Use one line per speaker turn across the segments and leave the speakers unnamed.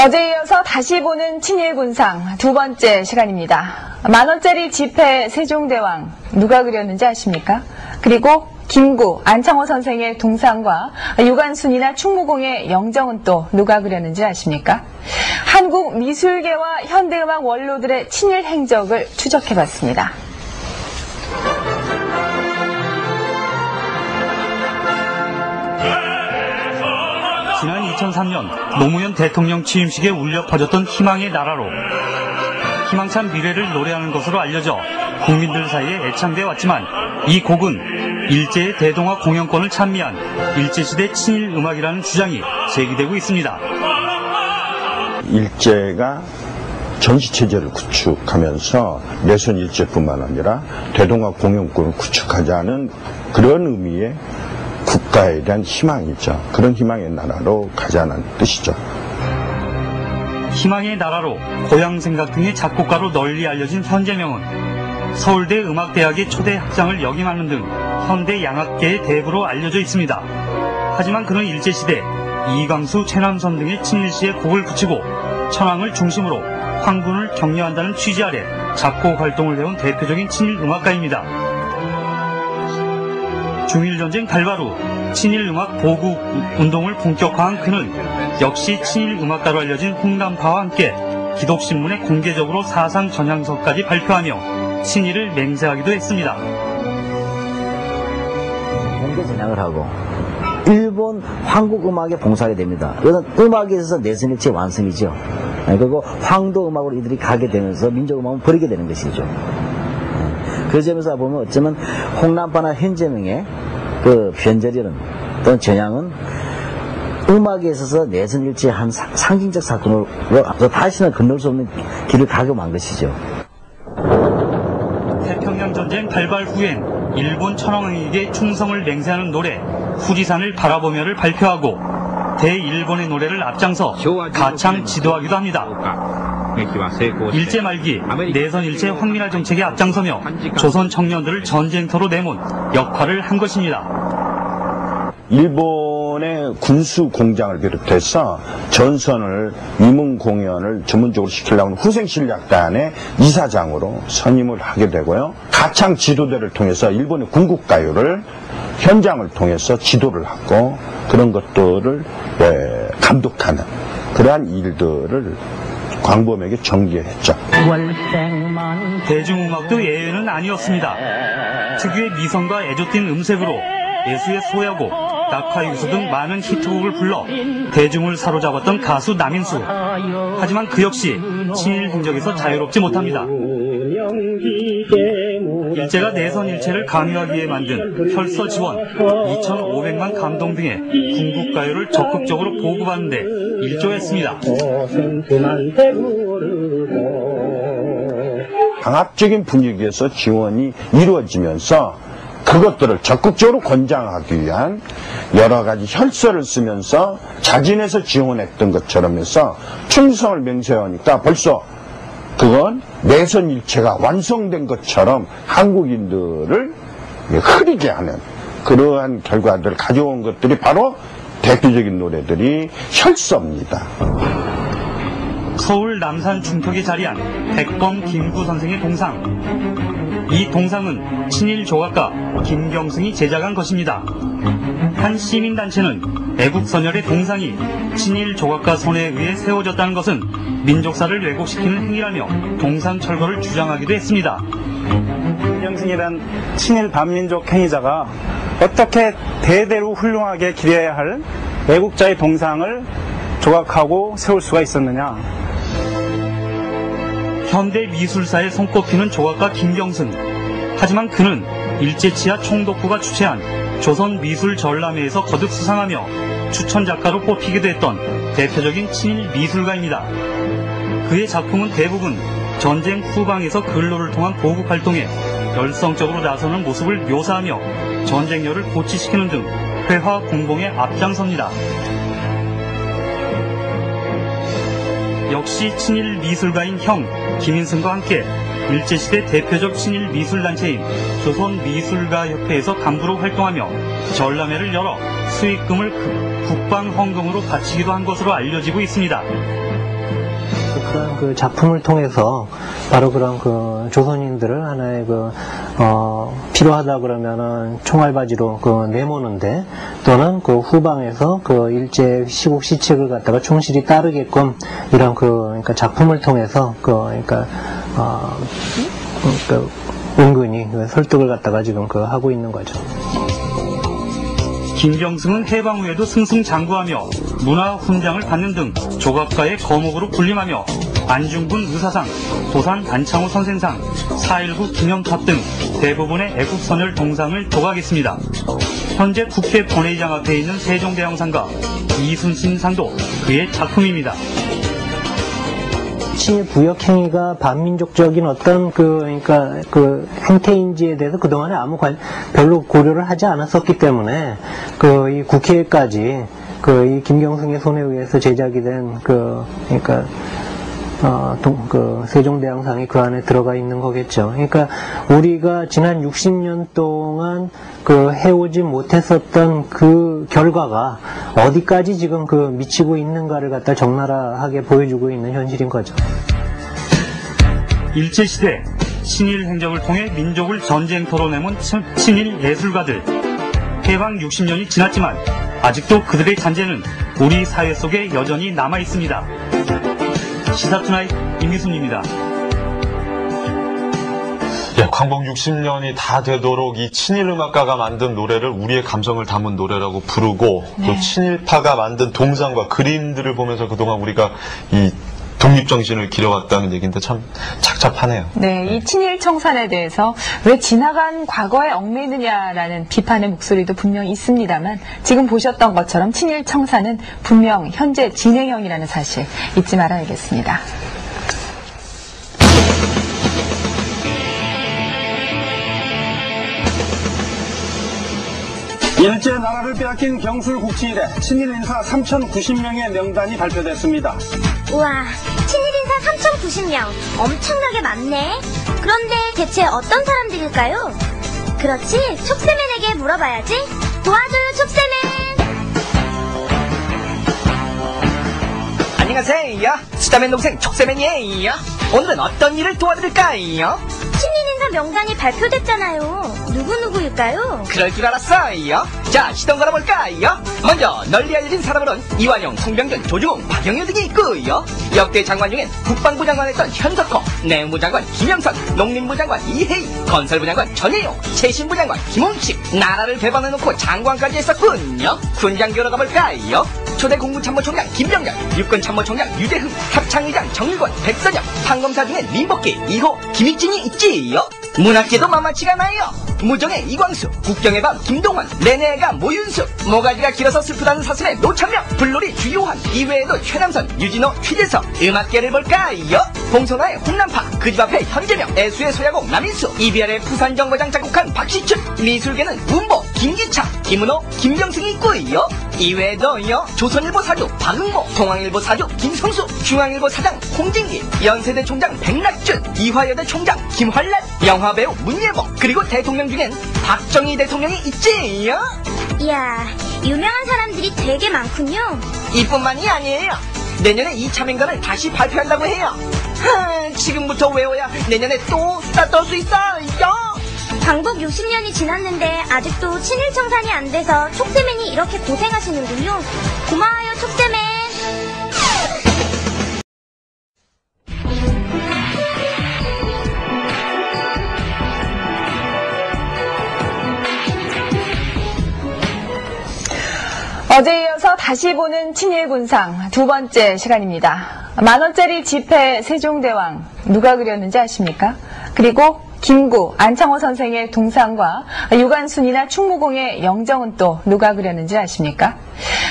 어제에 이어서 다시 보는 친일군상 두 번째 시간입니다. 만원짜리 지폐 세종대왕 누가 그렸는지 아십니까? 그리고 김구, 안창호 선생의 동상과 유관순이나 충무공의 영정은 또 누가 그렸는지 아십니까? 한국 미술계와 현대음악 원로들의 친일 행적을 추적해봤습니다.
지난 2003년 노무현 대통령 취임식에 울려 퍼졌던 희망의 나라로 희망찬 미래를 노래하는 것으로 알려져 국민들 사이에 애창돼 왔지만 이 곡은 일제의 대동아 공영권을 찬미한 일제시대 친일 음악이라는 주장이 제기되고 있습니다.
일제가 전시체제를 구축하면서 내선 일제뿐만 아니라 대동아 공영권을 구축하자는 그런 의미의 국가에 대한 희망이죠. 그런 희망의 나라로 가자는 뜻이죠.
희망의 나라로 고향 생각 등의 작곡가로 널리 알려진 현재명은 서울대 음악대학의 초대 학장을 역임하는 등 현대 양악계의 대부로 알려져 있습니다. 하지만 그는 일제시대 이광수, 최남선 등의 친일시에 곡을 붙이고 천황을 중심으로 황군을 격려한다는 취지 아래 작곡 활동을 해온 대표적인 친일 음악가입니다. 중일전쟁 발발 후 친일음악 보국 운동을 본격화한 그는 역시 친일음악가로 알려진 홍남파와 함께 기독신문에 공개적으로 사상 전향서까지 발표하며 친일을 맹세하기도 했습니다.
공개 전향을 하고 일본 한국 음악에 봉사하게 됩니다. 이건 음악에 있어서 내선일체 완성이죠. 그리고 황도 음악으로 이들이 가게 되면서 민족 음악을 버리게 되는 것이죠. 그 점에서 보면 어쩌면 홍남파나 현재명의 그 변절이는 또는 전향은 음악에 있어서 내선일체한 상징적 사건으로 다시는 건널 수 없는 길을 가게 만 것이죠.
태평양 전쟁 발발 후엔 일본 천황에게 충성을 맹세하는 노래 후지산을 바라보며를 발표하고 대일본의 노래를 앞장서 가창 지도하기도 합니다. 일제 말기 내선 일체 황민화 정책에 앞장서며 조선 청년들을 전쟁터로 내몬 역할을 한 것입니다.
일본의 군수 공장을 비롯해서 전선을 위문 공연을 전문적으로 시키려고 하는 후생실력단의 이사장으로 선임을 하게 되고요. 가창 지도대를 통해서 일본의 군국가요를 현장을 통해서 지도를 하고 그런 것들을 감독하는 그러한 일들을 광범위하게 전개했죠.
대중음악도 예외는 아니었습니다. 특유의 미성과 애조띤 음색으로 예수의 소야곡, 낙화유수 등 많은 히트곡을 불러 대중을 사로잡았던 가수 남인수. 하지만 그 역시 친일 행적에서 자유롭지 못합니다. 일제가 내선 일체를 강요하기 위해 만든 혈서 지원, 2,500만 감동 등의 군국가요를 적극적으로 보급하는데 일조했습니다.
강압적인 분위기에서 지원이 이루어지면서 그것들을 적극적으로 권장하기 위한 여러 가지 혈서를 쓰면서 자진해서 지원했던 것처럼 해서 충성을 맹세하니까 벌써 그건 내선 일체가 완성된 것처럼 한국인들을 흐리게 하는 그러한 결과들을 가져온 것들이 바로 대표적인 노래들이 혈서입니다.
서울 남산 중턱에 자리한 백범 김구 선생의 동상. 이 동상은 친일 조각가 김경승이 제작한 것입니다. 한 시민단체는 애국선열의 동상이 친일 조각가 손에 의해 세워졌다는 것은 민족사를 왜곡시키는 행위라며 동상 철거를 주장하기도 했습니다.
김경승이란 친일 반민족 행위자가 어떻게 대대로 훌륭하게 기려야 할 애국자의 동상을 조각하고 세울 수가 있었느냐.
현대 미술사에 손꼽히는 조각가 김경승. 하지만 그는 일제치하 총독부가 주최한 조선미술전람회에서 거듭 수상하며 추천작가로 뽑히기도 했던 대표적인 친일 미술가입니다. 그의 작품은 대부분 전쟁 후방에서 근로를 통한 보국활동에 열성적으로 나서는 모습을 묘사하며 전쟁열을 고취시키는 등 회화 공봉에 앞장섭니다. 역시 친일 미술가인 형 김인승과 함께 일제시대 대표적 친일 미술단체인 조선미술가협회에서 간부로 활동하며 전람회를 열어 수익금을 국방헌금으로 바치기도 한 것으로 알려지고 있습니다.
이러한 그 작품을 통해서 바로 그런 그 조선인들을 하나의 필요하다 그러면은 총알바지로 내모는데, 또는 그 후방에서 일제 시국 시책을 갖다가 충실히 따르게끔 이런 그러니까 작품을 통해서 은근히 설득을 갖다가 지금 하고 있는 거죠.
김경승은 해방 후에도 승승장구하며 문화훈장을 받는 등 조각가의 거목으로 군림하며 안중근 의사상, 도산 안창호 선생상, 4.19 기념탑 등 대부분의 애국선열 동상을 조각했습니다. 현재 국회 본회의장 앞에 있는 세종대왕상과 이순신상도 그의 작품입니다.
친일 부역 행위가 반민족적인 어떤 행태인지에 대해서 그동안에 별로 고려를 하지 않았었기 때문에 이 국회까지 이 김경승의 손에 의해서 제작이 된 세종대왕상이 그 안에 들어가 있는 거겠죠. 그러니까 우리가 지난 60년 동안 해오지 못했었던 그 결과가 어디까지 지금 미치고 있는가를 갖다 적나라하게 보여주고 있는 현실인 거죠.
일제시대 친일 행적을 통해 민족을 전쟁터로 내몬 친일 예술가들. 해방 60년이 지났지만 아직도 그들의 잔재는 우리 사회 속에 여전히 남아 있습니다. 시사투나잇 임희순입니다.
예, 광복 60년이 다 되도록 이 친일 음악가가 만든 노래를 우리의 감성을 담은 노래라고 부르고, 또 친일파가 만든 동상과 그림들을 보면서 그동안 우리가 이 독립정신을 기려왔다는 얘기인데 참 착잡하네요.
네, 이 친일 청산에 대해서 왜 지나간 과거에 얽매느냐라는 비판의 목소리도 분명히 있습니다만, 지금 보셨던 것처럼 친일 청산은 분명 현재 진행형이라는 사실 잊지 말아야겠습니다.
일제 나라를 빼앗긴 경술국치 이래 친일 인사 3,090명의 명단이 발표됐습니다.
우와, 친일 인사 3,090명. 엄청나게 많네. 그런데 대체 어떤 사람들일까요? 그렇지, 촉새맨에게 물어봐야지. 도와줘요, 촉새맨.
안녕하세요. 수다맨 동생 촉새맨이에요. 오늘은 어떤 일을 도와드릴까요?
친일 인사 명단이 발표됐잖아요. 누구일까요?
그럴 줄 알았어요. 자, 시동 걸어볼까요? 먼저 널리 알려진 사람으로는 이완용, 송병준, 조중웅, 박영일 등이 있고요. 역대 장관 중엔 국방부 장관 했던 현석호, 내무부 장관 김영선, 농림부 장관 이혜희, 건설부 장관 전혜용, 최신부 장관 김홍식, 나라를 배반해놓고 장관까지 했었군요. 군장교로 가볼까요? 초대 공무참모총장 김병렬, 육군참모총장 유재흥, 합창의장 정일권, 백선영, 판검사 중엔 민복기, 이호, 김익진이 있지요. 문학계도 만만치가 않아요. 무정의 이광수, 국경의 밤 김동원, 레네가 모윤수, 모가지가 길어서 슬프다는 사슴의 노천명, 불놀이 주요한, 이외에도 최남선, 유진호, 최재석. 음악계를 볼까요? 봉선화의 홍남파, 그 집 앞에 현재명, 애수의 소야곡 남인수, 이비알의 부산정거장 작곡한 박시춘, 미술계는 문보, 김기차, 김은호, 김경승이 있고요. 이외에도요, 조선일보 사주 박응모, 동아일보 사주 김성수, 중앙일보 사장 홍진기, 연세대 총장 백낙준, 이화여대 총장 김환란, 영화배우 문예복, 그리고 대통령 중엔 박정희 대통령이 있지요.
이야, 유명한 사람들이 되게 많군요.
이뿐만이 아니에요. 내년에 2차 명단을 다시 발표한다고 해요. 지금부터 외워야 내년에 또 수다 떨 수 있어요.
광복 60년이 지났는데 아직도 친일 청산이 안 돼서 촉새맨이 이렇게 고생하시는군요. 고마워요, 촉새맨.
어제 이어서 다시 보는 친일군상 두 번째 시간입니다. 만원짜리 지폐 세종대왕 누가 그렸는지 아십니까? 그리고 김구, 안창호 선생의 동상과 유관순이나 충무공의 영정은 또 누가 그렸는지 아십니까?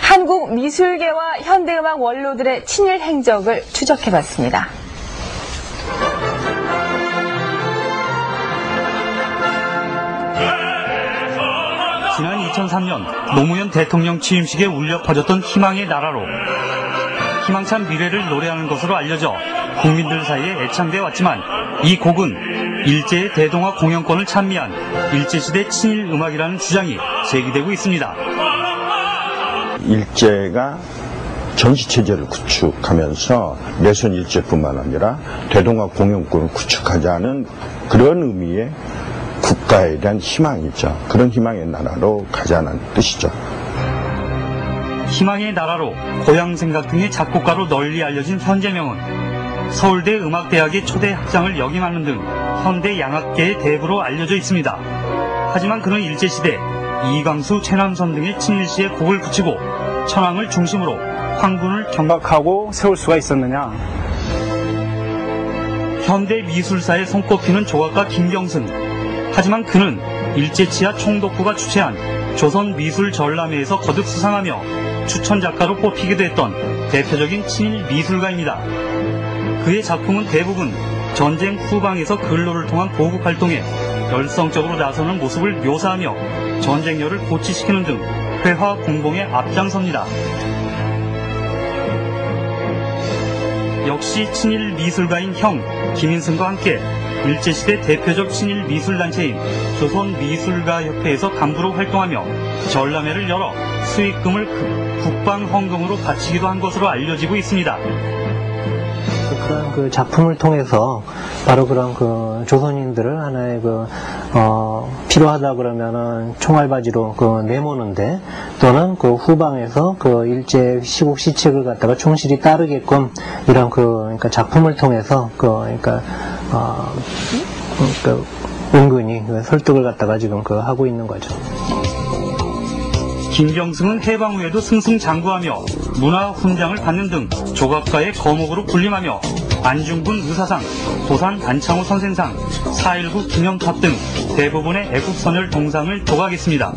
한국 미술계와 현대음악 원로들의 친일 행적을 추적해봤습니다.
지난 2003년 노무현 대통령 취임식에 울려 퍼졌던 희망의 나라로, 희망찬 미래를 노래하는 것으로 알려져 국민들 사이에 애창돼 왔지만, 이 곡은 일제의 대동아 공연권을 찬미한 일제시대 친일 음악이라는 주장이 제기되고 있습니다.
일제가 전시체제를 구축하면서 내선 일제뿐만 아니라 대동아 공영권을 구축하자는 그런 의미의 국가에 대한 희망이죠. 그런 희망의 나라로 가자는 뜻이죠.
희망의 나라로 고향 생각 등의 작곡가로 널리 알려진 현재명은 서울대 음악대학의 초대 학장을 역임하는 등 현대 양악계의 대부로 알려져 있습니다. 하지만 그는 일제시대 이광수, 최남선 등의 친일시에 곡을 붙이고 천황을 중심으로 황군을
경각하고 세울 수가 있었느냐?
현대 미술사에 손꼽히는 조각가 김경승. 하지만 그는 일제치하 총독부가 주최한 조선 미술 전람회에서 거듭 수상하며 추천 작가로 뽑히기도 했던 대표적인 친일 미술가입니다. 그의 작품은 대부분 전쟁 후방에서 근로를 통한 보국 활동에 열성적으로 나서는 모습을 묘사하며 전쟁열을 고취시키는 등 회화 공봉에 앞장섭니다. 역시 친일 미술가인 형 김인승과 함께 일제시대 대표적 친일 미술단체인 조선미술가협회에서 간부로 활동하며 전람회를 열어 수익금을 국방헌금으로 바치기도 한 것으로 알려지고 있습니다.
그런 그 작품을 통해서 바로 그런 그 조선인들을 하나의 필요하다 그러면은 총알바지로 내모는데 또는 그 후방에서 그 일제 시국 시책을 갖다가 충실히 따르게끔 이런 그러니까 작품을 통해서 은근히 설득을 갖다가 지금 하고 있는 거죠.
김경승은 해방 후에도 승승장구하며 문화훈장을 받는 등 조각가의 거목으로 군림하며 안중근 의사상, 도산 안창호 선생상, 4.19 기념탑 등 대부분의 애국선열 동상을 조각했습니다.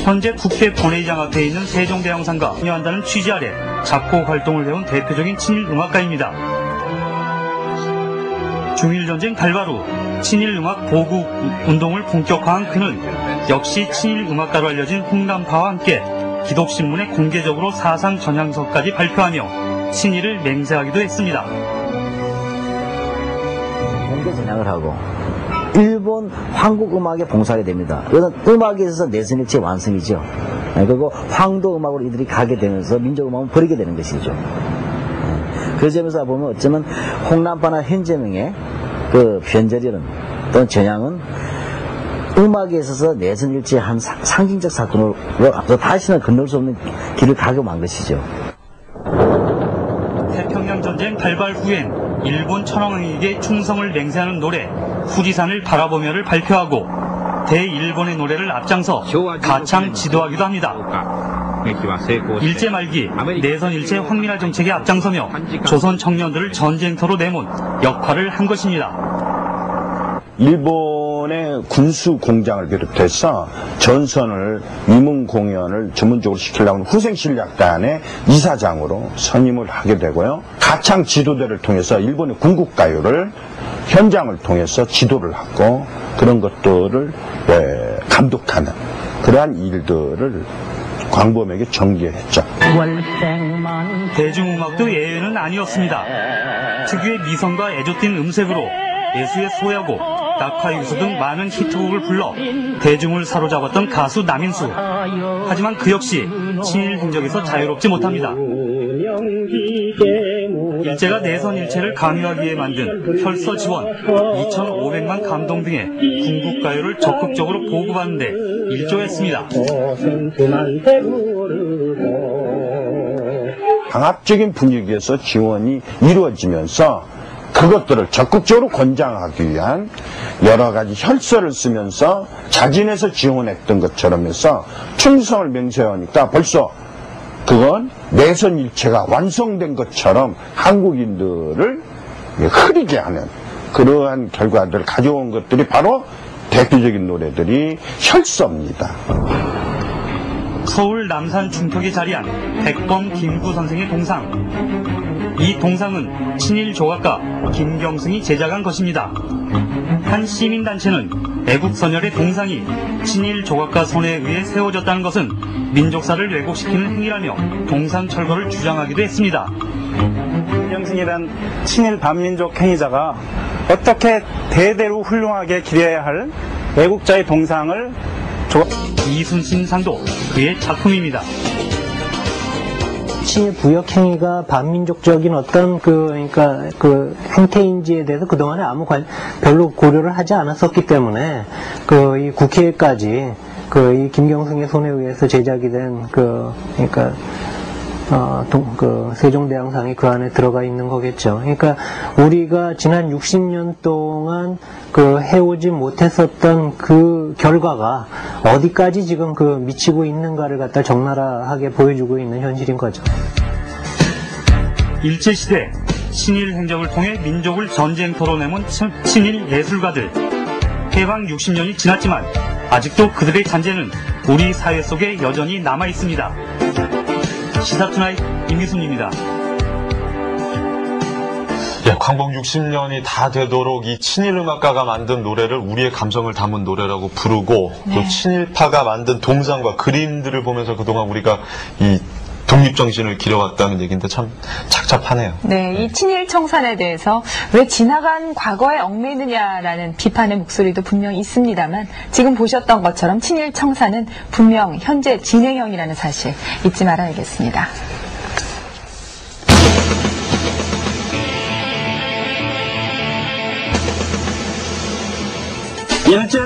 현재 국회 본회의장 앞에 있는 세종대왕상과 참여한다는 취지 아래 작곡 활동을 해온 대표적인 친일 음악가입니다. 중일전쟁 발발 후 친일음악 보국 운동을 본격화한 그는 역시 친일음악가로 알려진 홍남파와 함께 기독신문에 공개적으로 사상 전향서까지 발표하며 친일을 맹세하기도 했습니다.
공개 전향을 하고 일본 한국 음악에 봉사하게 됩니다. 이건 음악에 있어서 내선일체 완성이죠. 그리고 황도 음악으로 이들이 가게 되면서 민족 음악은 버리게 되는 것이죠. 그 점에서 보면 어쩌면 홍남파나 현재명의 그 변절이는 또는 전향은 음악에 있어서 내선일체한 상징적 사건으로 다시는 건널 수 없는 길을 가고만 것이죠.
태평양 전쟁 발발 후엔 일본 천황에게 충성을 맹세하는 노래 후지산을 바라보며를 발표하고 대일본의 노래를 앞장서 가창 지도하기도 합니다. 일제 말기 내선일체 황민화 정책에 앞장서며 조선 청년들을 전쟁터로 내몬 역할을 한 것입니다.
일본의 군수 공장을 비롯해서 전선을 미문 공연을 전문적으로 시키려고 하는 후생실력단의 이사장으로 선임을 하게 되고요. 가창 지도대를 통해서 일본의 군국가요를 현장을 통해서 지도를 하고 그런 것들을 감독하는 그러한 일들을 광범위하게 전개했죠.
대중음악도 예외는 아니었습니다. 특유의 미성과 애조띤 음색으로 예수의 소야곡, 낙화유수 등 많은 히트곡을 불러 대중을 사로잡았던 가수 남인수. 하지만 그 역시 친일 흔적에서 자유롭지 못합니다. 일제가 내선일체를 강요하기 위해 만든 혈서 지원, 2,500만 감동 등의 군국가요를 적극적으로 보급하는데 일조했습니다.
강압적인 분위기에서 지원이 이루어지면서 그것들을 적극적으로 권장하기 위한 여러 가지 혈서를 쓰면서 자진해서 지원했던 것처럼 해서 충성을 맹세하니까 벌써 그건 내선일체가 완성된 것처럼 한국인들을 흐리게 하는 그러한 결과들을 가져온 것들이 바로 대표적인 노래들이 혈서입니다.
서울 남산 중턱에 자리한 백범 김구 선생의 동상. 이 동상은 친일 조각가 김경승이 제작한 것입니다. 한 시민단체는 애국선열의 동상이 친일 조각가 손에 의해 세워졌다는 것은 민족사를 왜곡시키는 행위라며 동상 철거를 주장하기도 했습니다.
김경승이란 친일 반민족 행위자가 어떻게 대대로 훌륭하게 기려야 할 애국자의 동상을
이순신 상도 그의 작품입니다.
친일 부역 행위가 반민족적인 어떤 그러니까 그 행태인지에 대해서 그동안에 별로 고려를 하지 않았었기 때문에 이 국회까지 이 김경승의 손에 의해서 제작이 된 그러니까 세종대왕상이 그 안에 들어가 있는 거겠죠. 그러니까 우리가 지난 60년 동안 해오지 못했었던 그 결과가 어디까지 지금 미치고 있는가를 갖다 적나라하게 보여주고 있는 현실인 거죠.
일제시대 친일 행적을 통해 민족을 전쟁터로 내몬 친일 예술가들. 해방 60년이 지났지만 아직도 그들의 잔재는 우리 사회 속에 여전히 남아 있습니다. 시사투나잇 임희순입니다.
예, 광복 60년이 다 되도록 이 친일 음악가가 만든 노래를 우리의 감성을 담은 노래라고 부르고 또 친일파가 만든 동상과 그림들을 보면서 그동안 우리가 이 독립정신을 기려왔다는 얘기인데 참 착잡하네요.
네, 이 친일 청산에 대해서 왜 지나간 과거에 얽매이느냐라는 비판의 목소리도 분명 있습니다만 지금 보셨던 것처럼 친일 청산은 분명 현재 진행형이라는 사실 잊지 말아야겠습니다.
일제